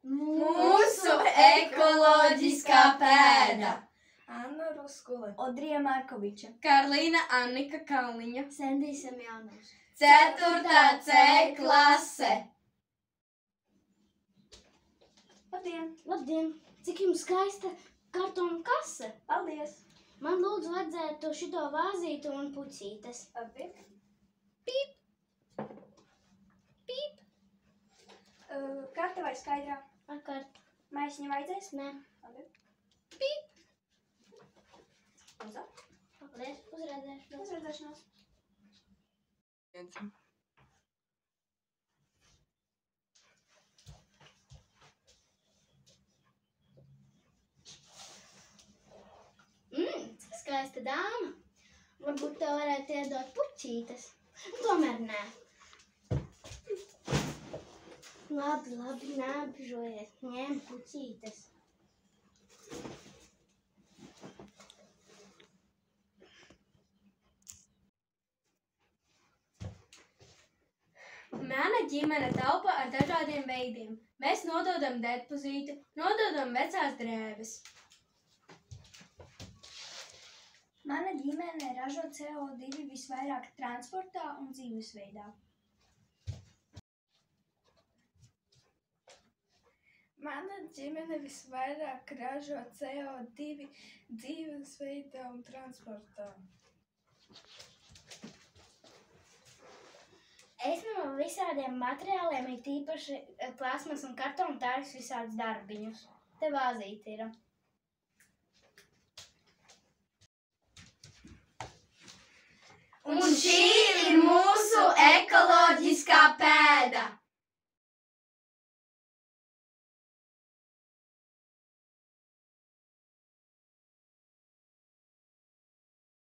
Mūsu ekoloģiskā pēda. Anna Ruskule, Odrija Markoviča, Karlīna Annika Kalniņa. Sendija Semjānovs. 4. C klase. Labdien! Labdien! Cik jums skaista kartona kase? Paldies! Man lūdzu vajadzētu šito vāzītu un puķītes. Labi. Pīp! Pīp! Karta vai skaidrā? Ar kartu. Maisiņu vajadzēs? Nē. Labi. Pīp! Lūdzu. Paldies, uzredzēšanos. Uzredzēšanos. Skaista dāma. Varbūt tev varētu iedot puķītes. Tomēr nē. Labi, neapžojies. Ņem puķītes. Mana ģimene taupa ar dažādiem veidiem. Mēs nododam depozītu, nododam vecās drēbes. Mana ģimene ražo CO2 visvairāk transportā un dzīvesveidā. mana ģimene visvairāk ražo CO2 dzīvesveidā un transportā. Es no visādiem materiāliem, ir tīpaši plasmas un kartonu, taisu visādus darbiņus. Te vāzīti ir. Un šī ir mūsu ekoloģiskā pēda.